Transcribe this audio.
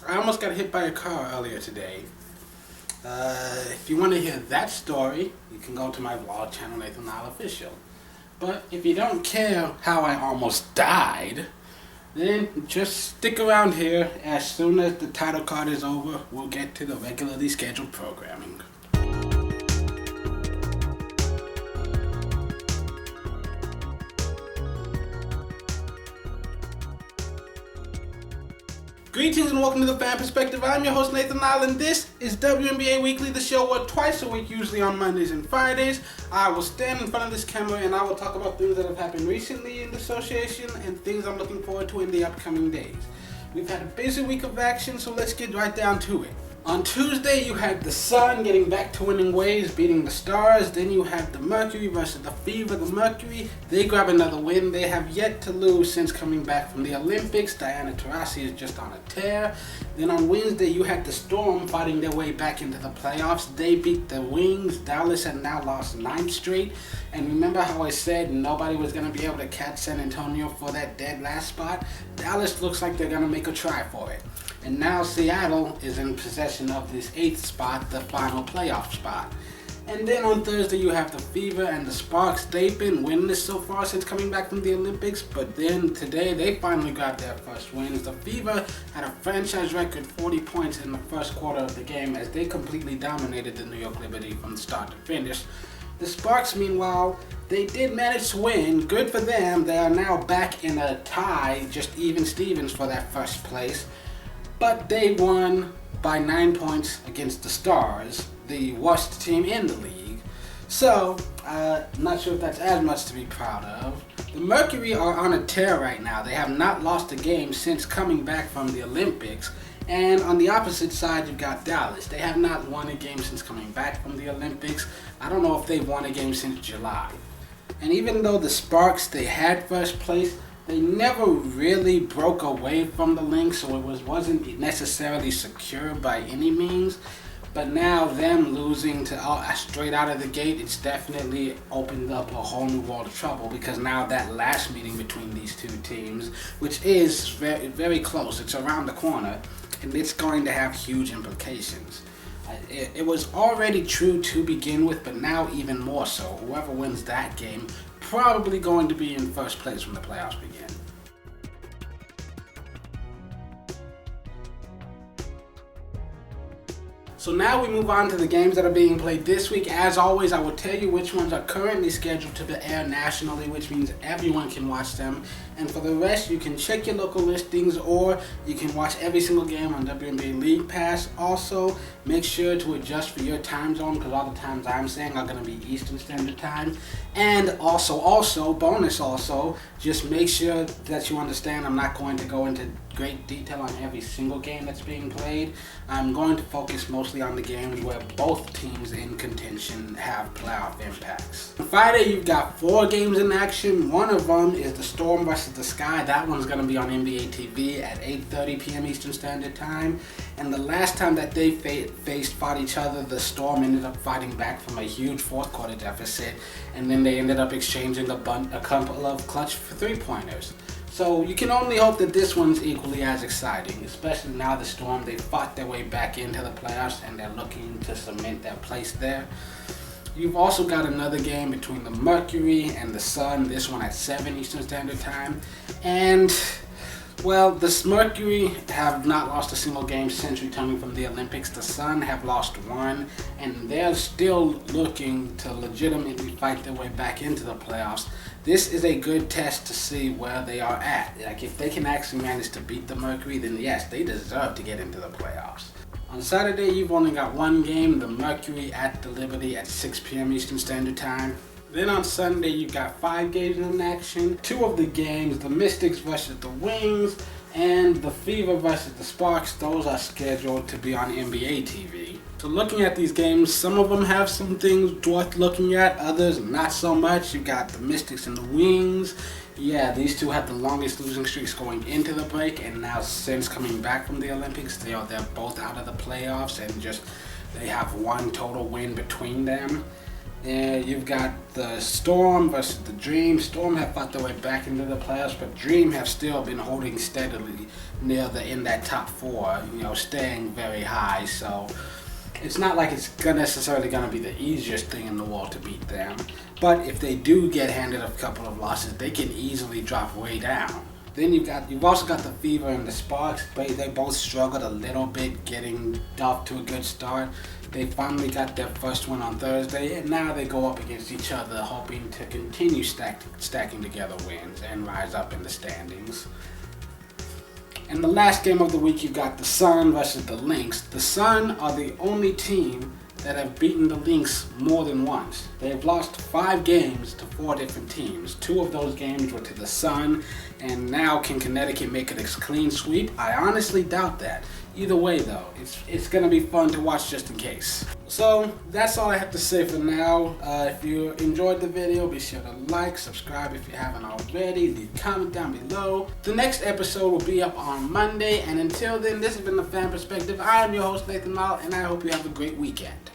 I almost got hit by a car earlier today. If you want to hear that story, you can go to my vlog channel, Nathan Lyle Official. But if you don't care how I almost died, then just stick around here. As soon as the title card is over, we'll get to the regularly scheduled programming. Greetings and welcome to the Fan Perspective. I'm your host Nathan Lyle, and this is WNBA Weekly, the show where twice a week, usually on Mondays and Fridays, I will stand in front of this camera and I will talk about things that have happened recently in the association and things I'm looking forward to in the upcoming days. We've had a busy week of action, so let's get right down to it. On Tuesday, you had the Sun getting back to winning ways, beating the Stars. Then you had the Mercury versus the Fever. The Mercury, they grab another win. They have yet to lose since coming back from the Olympics. Diana Taurasi is just on a tear. Then on Wednesday, you had the Storm fighting their way back into the playoffs. They beat the Wings. Dallas had now lost 9 straight. And remember how I said nobody was going to be able to catch San Antonio for that dead last spot? Dallas looks like they're going to make a try for it. And now Seattle is in possession of this 8th spot, the final playoff spot. And then on Thursday you have the Fever and the Sparks. They've been winless so far since coming back from the Olympics, but then today they finally got their first wins. The Fever had a franchise record 40 points in the first quarter of the game as they completely dominated the New York Liberty from start to finish. The Sparks, meanwhile, they did manage to win. Good for them. They are now back in a tie, just even Stevens for that first place. But they won by 9 points against the Stars, the worst team in the league. So, not sure if that's as much to be proud of. The Mercury are on a tear right now. They have not lost a game since coming back from the Olympics. And on the opposite side, you've got Dallas. They have not won a game since coming back from the Olympics. I don't know if they've won a game since July. And even though the Sparks, they had first place, they never really broke away from the link, so it wasn't necessarily secure by any means. But now them losing to straight out of the gate, it's definitely opened up a whole new world of trouble, because now that last meeting between these two teams, which is very, very close, it's around the corner, and it's going to have huge implications. It was already true to begin with, but now even more so. Whoever wins that game probably going to be in first place when the playoffs begin. So now we move on to the games that are being played this week. As always, I will tell you which ones are currently scheduled to air nationally, which means everyone can watch them. And for the rest, you can check your local listings, or you can watch every single game on WNBA League Pass. Also, make sure to adjust for your time zone, because all the times I'm saying are going to be Eastern Standard Time. And bonus, just make sure that you understand I'm not going to go into great detail on every single game that's being played. I'm going to focus mostly on the games where both teams in contention have playoff impacts. On Friday, you've got 4 games in action. One of them is the Storm versus the Sky. That one's going to be on NBA TV at 8:30 p.m. Eastern Standard Time. And the last time that they fought each other, the Storm ended up fighting back from a huge fourth quarter deficit, and then they ended up exchanging a couple of clutch 3-pointers. So you can only hope that this one's equally as exciting, especially now the Storm, they fought their way back into the playoffs and they're looking to cement their place there. You've also got another game between the Mercury and the Sun, this one at 7 Eastern Standard Time. And, well, the Mercury have not lost a single game since returning from the Olympics. The Sun have lost 1, and they're still looking to legitimately fight their way back into the playoffs. This is a good test to see where they are at. Like, if they can actually manage to beat the Mercury, then yes, they deserve to get into the playoffs. On Saturday, you've only got one game, the Mercury at the Liberty at 6 p.m. Eastern Standard Time. Then on Sunday, you've got 5 games in action. 2 of the games, the Mystics versus the Wings and the Fever versus the Sparks, those are scheduled to be on NBA TV. So looking at these games, some of them have some things worth looking at, others not so much. You've got the Mystics and the Wings. Yeah, these two had the longest losing streaks going into the break, and now since coming back from the Olympics, they're both out of the playoffs, and they have one total win between them. And you've got the Storm versus the Dream. Storm have fought their way back into the playoffs, but Dream have still been holding steadily in that top 4, staying very high. So it's not like it's necessarily going to be the easiest thing in the world to beat them. But if they do get handed a couple of losses, they can easily drop way down. Then you've also got the Fever and the Sparks, but they both struggled a little bit getting off to a good start. They finally got their first win on Thursday, and now they go up against each other, hoping to continue stacking together wins and rise up in the standings. In the last game of the week, you've got the Sun versus the Lynx. The Sun are the only team that have beaten the Lynx more than once. They've lost 5 games to 4 different teams. 2 of those games were to the Sun, and now can Connecticut make it a clean sweep? I honestly doubt that. Either way though, it's going to be fun to watch just in case. So that's all I have to say for now. If you enjoyed the video, be sure to like, subscribe if you haven't already, leave a comment down below. The next episode will be up on Monday, and until then, this has been The Fan Perspective. I am your host, Nathan Lyttle, and I hope you have a great weekend.